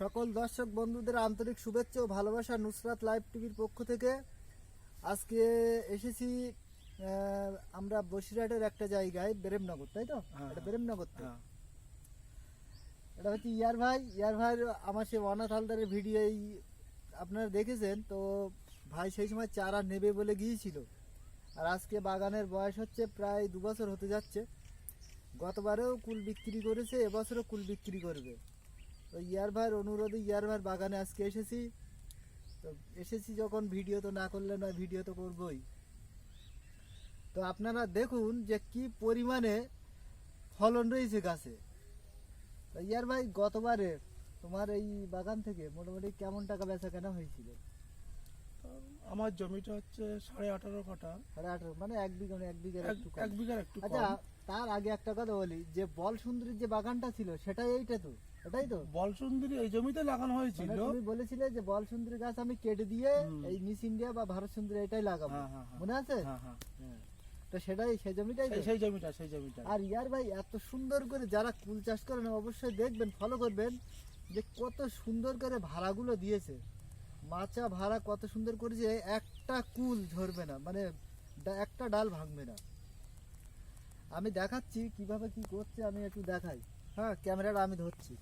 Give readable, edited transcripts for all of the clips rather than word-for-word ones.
সকল দর্শক বন্ধুদের আন্তরিক শুভেচ্ছা ও ভালোবাসা নুসরাত লাইভ টিভির পক্ষ থেকে। আজকে এসেছি আমরা বসিরহাটের একটা জায়গায়, বেরেমনগর, তাই তো? এটা বেরেমনগর তো। এটা হচ্ছে ইয়ার ভাই আমার সে অনাথ হালদারের ভিডিও আপনারা দেখেছেন তো। ভাই সেই সময় চারা নেবে বলে গিয়েছিল, আর আজকে বাগানের বয়স হচ্ছে প্রায় 2 বছর হতে যাচ্ছে। গতবারেও কুল বিক্রি করেছে, এবছরও কুল বিক্রি করবে। তো ইয়ার ভাইয়ের অনুরোধে ইয়ার ভাইয়ের বাগানে আজকে এসেছি। তো এসেছি যখন ভিডিও তো না করলে নয়, ভিডিও তো করবই। তো আপনারা দেখুন যে কি পরিমাণে ফলন রয়েছে গাছে। তো ইয়ার ভাই, গতবারে তোমার এই বাগান থেকে মোটামুটি কেমন টাকা বেচা কেনা হয়েছিল? আমার জমিটা হচ্ছে 18.5 কাঠা। 18.5 মানে 1 বিঘা, 1 বিঘার একটু কম। 1 বিঘার একটু আচ্ছা, কম। তার আগে একটা কথা বলি, যে বল সুন্দরীর যে বাগানটা ছিল সেটাই এইটা তো, এটাই তো? বলসুন্দরী এই জমিতে লাগানো মানে হয়েছিল। তুমি বলেছিলে যে বল সুন্দরী গাছ আমি কেটে দিয়ে এই মিস ইন্ডিয়া বা ভারত সুন্দরী এটাই লাগাবো, মনে আছে? তো সেটাই, সেই জমিটাই তো? সেই জমিটা। আর ইয়ার ভাই, এত সুন্দর করে যারা কুল চাষ করেন অবশ্যই দেখবেন, ফলো করবেন যে কত সুন্দর করে ভাড়াগুলো দিয়েছে। মাচা ভাড়া কত সুন্দর করেছে, একটা কুল ঝরবে না, মানে একটা ডাল ভাঙবে না। আমি দেখাচ্ছি কিভাবে কি করছে, আমি একটু দেখাই। হ্যাঁ, ক্যামেরাটা আমি ধরছি।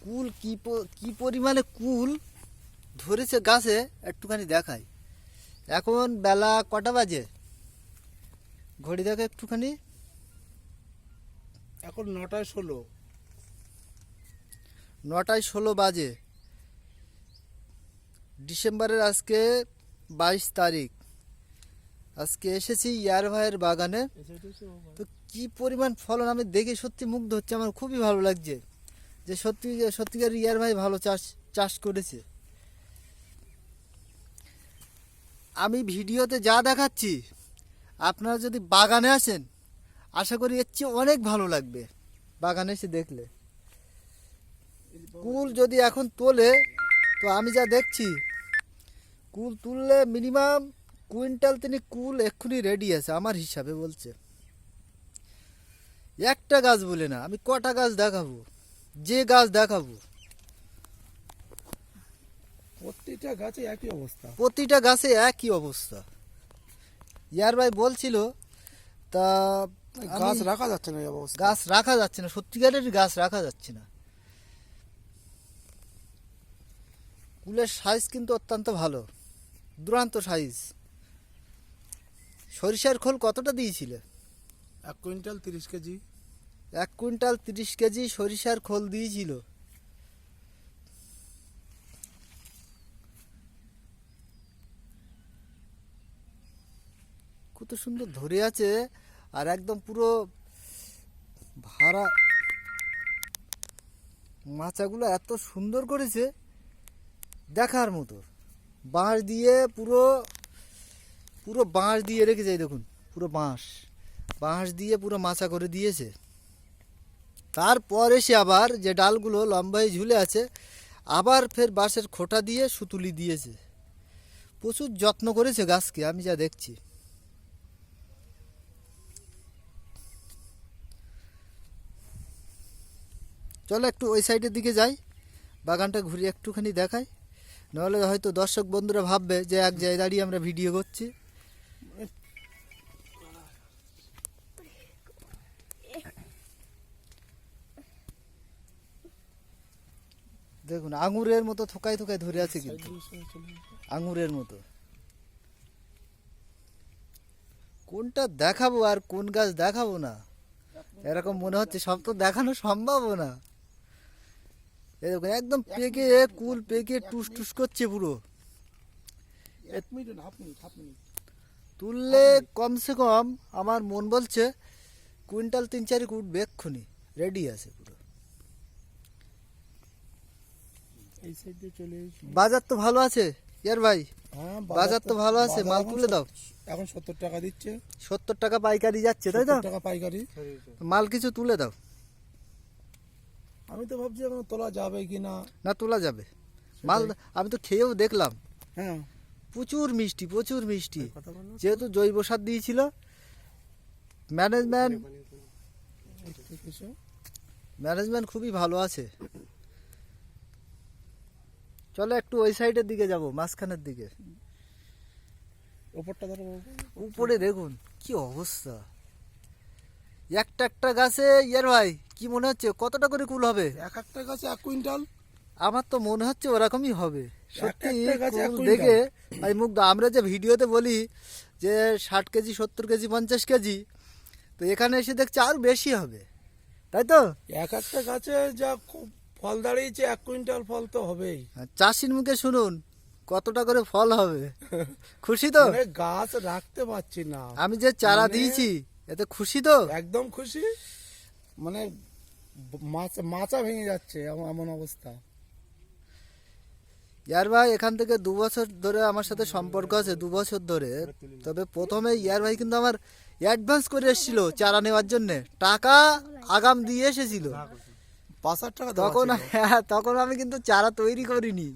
কুল কি পরিমাণে কুল ধরেছে গাছে একটুখানি দেখাই। এখন বেলা কটা বাজে? ঘড়ি দেখো একটুখানি। এখন 9টায় 16। 9টায় 16 বাজে। ডিসেম্বরের আজকে 22 তারিখ। আজকে এসেছি ইয়ার ভাইয়ের বাগানে। তো কি পরিমাণ ফলন আমি দেখে সত্যি মুগ্ধ হচ্ছে, আমার খুবই ভালো লাগছে যে সত্যিকার ইয়ার ভাই ভালো চাষ করেছে। আমি ভিডিওতে যা দেখাচ্ছি, আপনারা যদি বাগানে আসেন আশা করি এর চেয়ে অনেক ভালো লাগবে বাগানে এসে দেখলে। কুল যদি এখন তোলে, তো আমি যা দেখছি কুল তুললে মিনিমাম কুইন্টাল তিনি কুল এক্ষুনি রেডি আছে আমার হিসাবে বলছে। একটা গাছ বলে না, আমি কটা গাছ দেখাবো, যে গাছ দেখাবো প্রতিটা গাছে একই অবস্থা। প্রতিটা গাছে একই অবস্থা। ইয়ার ভাই বলছিল, তা গাছ রাখা যাচ্ছে না এই অবস্থা। গাছ রাখা যাচ্ছে না, সত্যিকারের গাছ রাখা যাচ্ছে না। কুলের সাইজ কিন্তু অত্যন্ত ভালো, দুরান্ত সাইজ। সরিষার খোল কতটা দিয়েছিলে? 1 কুইন্টাল 30 কেজি। 1 কুইন্টাল 30 কেজি সরিষার খোল দিয়েছিল। কত সুন্দর ধরে আছে, আর একদম পুরো ভাড়া মাচাগুলো এত সুন্দর করেছে দেখার মতো। বাঁশ দিয়ে পুরো বাঁশ দিয়ে রেখে যায়, দেখুন পুরো বাঁশ দিয়ে পুরো মাচা করে দিয়েছে। তারপর এসে আবার যে ডালগুলো লম্বায় ঝুলে আছে, আবার ফের বাঁশের খোঁটা দিয়ে সুতুলি দিয়েছে। প্রচুর যত্ন করেছে গাছকে, আমি যা দেখছি। চলো একটু ওই সাইডের দিকে যাই, বাগানটা ঘুরে একটুখানি দেখাই। নাহলে হয়তো দর্শক বন্ধুরা ভাববে যে এক জায়গায় দাঁড়িয়ে আমরা ভিডিও করছি। দেখুন আঙুরের মতো থোকায় থোকায় ধরে আছে, কিন্তু আঙুরের মতো। কোনটা দেখাবো আর কোন গাছ দেখাবো না, এরকম মনে হচ্ছে। সব তো দেখানো সম্ভব না। একদম পেকে কুল পেকে টুস টুস করছে পুরো। 1 মিনিট, হাফ মিনিট তুললে কমসে কম আমার মন বলছে কুইন্টাল 3-4 উঠবে এক্ষুনি, রেডি আছে পুরো। এই সাইড দিয়ে চলে এসেছি। বাজার তো ভালো আছে ইয়ার ভাই? হ্যাঁ, বাজার তো ভালো আছে, মাল তুলে দাও। এখন 70 টাকা দিচ্ছে। 70 টাকা পাইকারি যাচ্ছে, তাই তো? 70 টাকা পাইকারি। মাল কিছু তুলে দাও। আমি তো ভাবছি এখন তোলা যাবে কিনা। না, তোলা যাবে মাল। আমি তো খেয়েও দেখলাম, হ্যাঁ, প্রচুর মিষ্টি। কথা বলো। যেহেতু জৈব সার দিয়েছিল, ম্যানেজমেন্ট একটু কিছু ম্যানেজমেন্ট খুবই ভালো আছে। চলো একটু ওই সাইডের দিকে যাব, মাঝখানের দিকে। ওপরটা ধরো বাবু। উপরে দেখুন কি অবস্থা, একটা একটা গাছে ইয়ার ভাই কি মনে হচ্ছে কতটা করে কুল হবে? এক একটা গাছে 1 কুইন্টাল। আমার তো মনে হচ্ছে ওরকমই হবে সত্যি। একটা গাছে 1 কুল কুইন্টাল। দেখে ভাই মুগ্ধ। আমরা যে ভিডিওতে বলি যে 60 কেজি 70 কেজি 50 কেজি, তো এখানে এসে দেখছি আরো বেশি হবে, তাই তো? এক একটা গাছে যা খুব ফল দাঁড়িয়েছে 1 কুইন্টাল ফল তো হবেই। আর চাষির মুখে শুনুন কতটা করে ফল হবে, খুশি তো? মানে গাছ রাখতে পারছি না, আমি যে চারা মানে- দিয়েছি এতে খুশি তো? একদম খুশি। মানে মাচা ভেঙে যাচ্ছে এমন অবস্থা। ইয়ার ভাই এখান থেকে 2 বছর ধরে আমার সাথে সম্পর্ক আছে, 2 বছর ধরে। তবে প্রথমে ইয়ার ভাই কিন্তু আমার অ্যাডভান্স করে এসেছিল চারা নেওয়ার জন্য, টাকা আগাম দিয়ে এসেছিল। 5,000 টাকা দেওয়া তখন ছিল। হ্যাঁ, তখন আমি কিন্তু চারা তৈরি করিনি,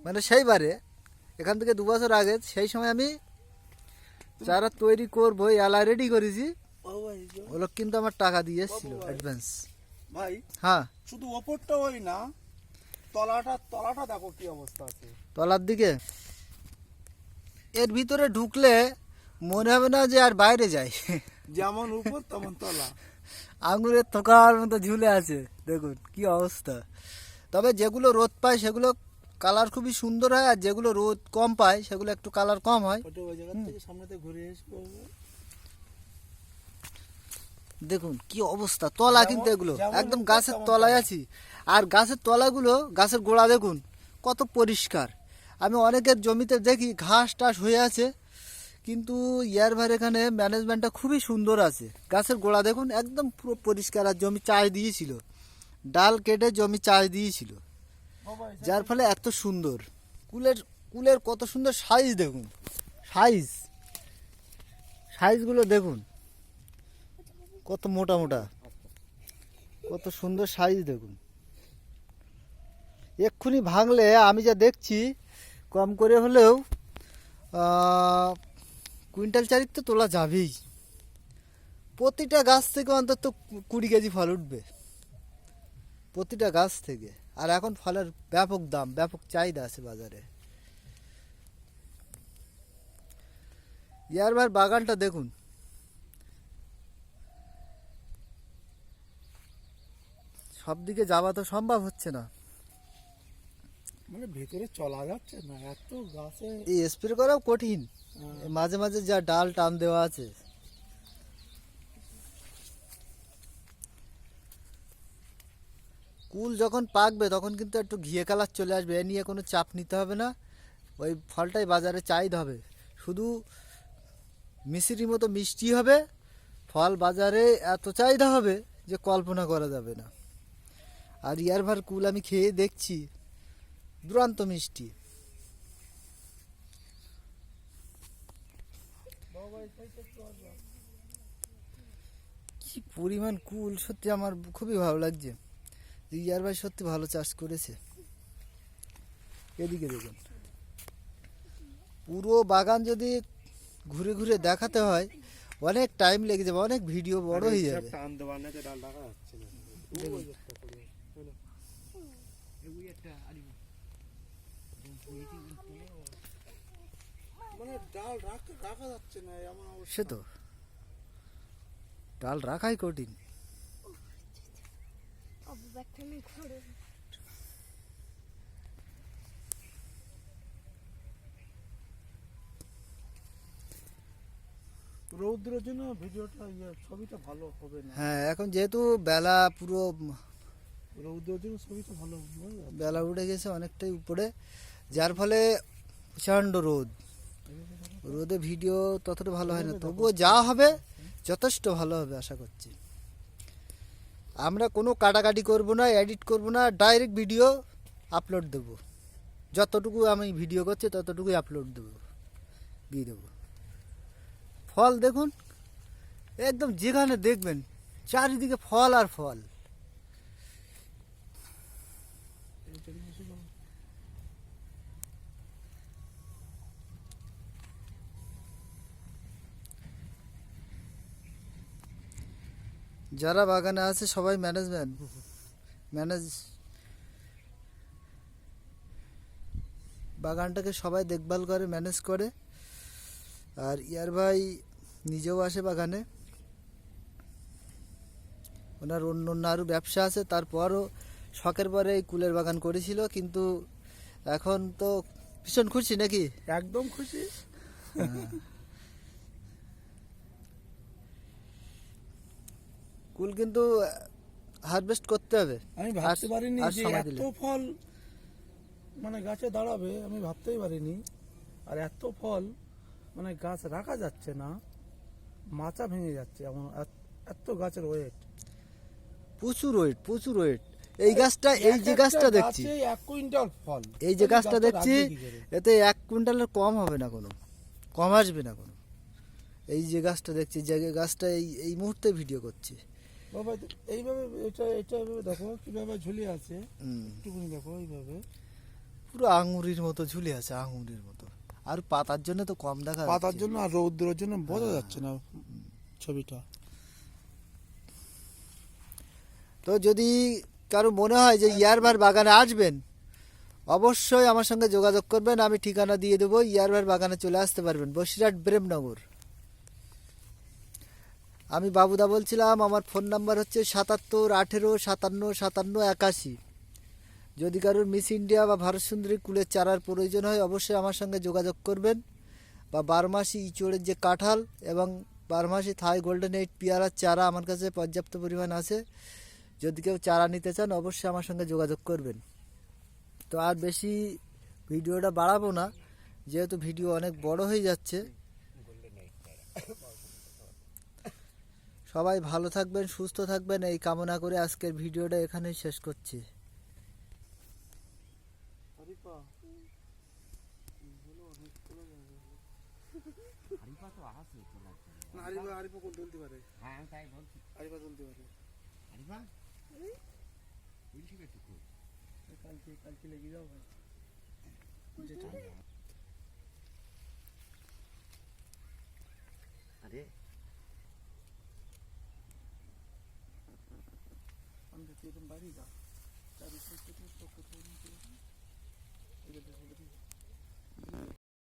মানে সেইবারে এখান থেকে 2 বছর আগে, সেই সময় আমি চারা তৈরি করবো এলা রেডি করেছি, ওগুলো কিন্তু আমার টাকা দিয়ে এসেছিল অ্যাডভান্স। ভাই হ্যাঁ, শুধু ওপরটা ওই না, তলাটা দেখো কি অবস্থা আছে। তলার দিকে এর ভিতরে ঢুকলে মনে হবে না যে আর বাইরে যাই। যেমন উপর তেমন তলা। আঙুরের থোকার মতো ঝুলে আছে, দেখুন কি অবস্থা। তবে যেগুলো রোদ পায় সেগুলো কালার খুবই সুন্দর হয়, আর যেগুলো রোদ কম পায় সেগুলো একটু কালার কম হয়। ওটা ওই জায়গা থেকে সামনেতে ঘুরে এসে দেখুন কি অবস্থা, তলা যেমন- কিন্তু এগুলো যেমন একদম উপর গাছের তেমন তলায় তলা। আছি। আর গাছের তলাগুলো, গাছের গোড়া দেখুন কত পরিষ্কার। আমি অনেকের জমিতে দেখি ঘাস টাস হয়ে আছে, কিন্তু ইয়ারভার এখানে ম্যানেজমেন্টটা খুবই সুন্দর আছে। গাছের গোড়া দেখুন একদম পুরো পরিষ্কার, আর জমি চাষ দিয়েছিল, ডাল কেটে জমি চাষ দিয়েছিল, যার ফলে এত সুন্দর কুলের কুলের কত সুন্দর সাইজ দেখুন, সাইজগুলো দেখুন কত মোটা মোটা, কত সুন্দর সাইজ দেখুন। এক্ষুনি ভাঙলে আমি যা দেখছি কম করে হলেও কুইন্টাল চারিক তো তোলা যাবেই। প্রতিটা গাছ থেকে অন্তত 20 কেজি ফল উঠবে, প্রতিটা গাছ থেকে। আর এখন ফলের ব্যাপক দাম, ব্যাপক চাহিদা আছে বাজারে। ইয়ারবার বাগানটা দেখুন, সব দিকে যাওয়া তো সম্ভব হচ্ছে না, মানে ভেতরে চলা যাচ্ছে না, এত গাছে। এই স্প্রে করাও কঠিন। এই মাঝে মাঝে যা ডাল টান দেওয়া আছে। কুল যখন পাকবে তখন কিন্তু একটু ঘিয়ে কালার চলে আসবে, এ নিয়ে কোনো চাপ নিতে হবে না। ওই ফলটাই বাজারে চাহিদা হবে, শুধু মিষ্টির মতো মিষ্টি হবে, ফল বাজারে এত চাহিদা হবে যে কল্পনা করা যাবে না। আর ইয়ারভার কুল আমি খেয়ে দেখছি দুরান্ত মিষ্টি। কি পরিমাণ কুল, সত্যি আমার খুবই ভালো লাগছে যে ইয়ার ভাই সত্যি ভালো চাষ করেছে। এদিকে দেখুন পুরো বাগান যদি ঘুরে ঘুরে দেখাতে হয় অনেক টাইম লেগে যাবে, অনেক ভিডিও বড় হয়ে যাবে। মানে ডাল রাখা যাচ্ছে না এমন অবস্থা। সে তো ডাল রাখাই কঠিন। রৌদ্রের জন্য ভিডিওটা ছবিটা ভালো হবে না। হ্যাঁ, এখন যেহেতু বেলা পুরো রৌদ্রের জন্য ছবিটা ভালো হবে না। বেলা উঠে গেছে অনেকটাই উপরে, যার ফলে প্রচণ্ড রোদ, রোদে ভিডিও ততটা ভালো হয় না। তবুও যা হবে যথেষ্ট ভালো হবে আশা করছি। আমরা কোনো কাটাকাটি করব না, এডিট করব না, ডাইরেক্ট ভিডিও আপলোড দেব। যতটুকু আমি ভিডিও করছি ততটুকুই আপলোড দিয়ে দেবো। ফল দেখুন একদম, যেখানে দেখবেন চারিদিকে ফল আর ফল। যারা বাগানে আছে সবাই ম্যানেজ বাগানটাকে সবাই দেখভাল করে, ম্যানেজ করে। আর ইয়ার ভাই নিজেও আসে বাগানে, ওনার অন্য অন্য আরও ব্যবসা আছে, তারপরও শখের পরে এই কুলের বাগান করেছিল, কিন্তু এখন তো ভীষণ খুশি নাকি? একদম খুশি। কুল কিন্তু হারভেস্ট করতে হবে। আমি ভাবতে পারিনি আর যে সময় এত দিলে। ফল মানে গাছে দাঁড়াবে, আমি ভাবতেই পারিনি। আর এত ফল মানে গাছ রাখা যাচ্ছে না, মাচা ভেঙে যাচ্ছে, এমন এত গাছের ওয়েট। প্রচুর ওয়েট। এই গাছটা, এই যে গাছটা দেখছি, 1 কুইন্টাল ফল, এই যে গাছটা গাছটা দেখছি, রাখবে কি করে? এতে 1 কুইন্টালের কম হবে না, কোনো কম আসবে না কোনো। এই যে গাছটা দেখছি, যে গাছটা এই মুহূর্তে ভিডিও করছি, বাবা এইভাবে এটা এইভাবে দেখো কিভাবে ঝুলিয়ে আছে, হুম, একটুখানি দেখো এইভাবে পুরো আঙুরের মতো ঝুলে আছে, আঙুরের মতো। আর পাতার জন্য তো কম দেখা পাতার যাচ্ছে। জন্য আর রৌদ্রের জন্য বোঝা যাচ্ছে না ছবিটা। তো যদি কারো মনে হয় যে ইয়ারভার বাগানে আসবেন, অবশ্যই আমার সঙ্গে যোগাযোগ করবেন, আমি ঠিকানা দিয়ে দেবো। ইয়ারভার বাগানে চলে আসতে পারবেন, বসিরহাট প্রেমনগর। আমি বাবুদা বলছিলাম, আমার ফোন নাম্বার হচ্ছে 77 18 57 57 81। যদি কারোর মিস ইন্ডিয়া বা ভারত সুন্দরী কুলের চারার প্রয়োজন হয়, অবশ্যই আমার সঙ্গে যোগাযোগ করবেন। বা বারমাসি ইঁচড়ের যে কাঁঠাল এবং বারমাসি থাই গোল্ডেন 8 পেয়ারার চারা আমার কাছে পর্যাপ্ত পরিমাণ আছে। যদি কেউ চারা নিতে চান, অবশ্যই আমার সঙ্গে যোগাযোগ করবেন। তো আর বেশি ভিডিওটা বাড়াবো না, যেহেতু ভিডিও অনেক বড় হয়ে যাচ্ছে। সবাই ভালো থাকবেন, সুস্থ থাকবেন, এই কামনা করে আজকের ভিডিওটা এখানেই শেষ করছি। আরিফা কোন তুলতে পারে? হ্যাঁ আমি তাই বলছি। আরিফা তুলতে পারে। আরিফা তুই শিখেছি খুব। কালকে লেগে যাও ভাই। আরে আমি তো এরকম বাড়ি যা চারিদিকে পক্ষ থেকে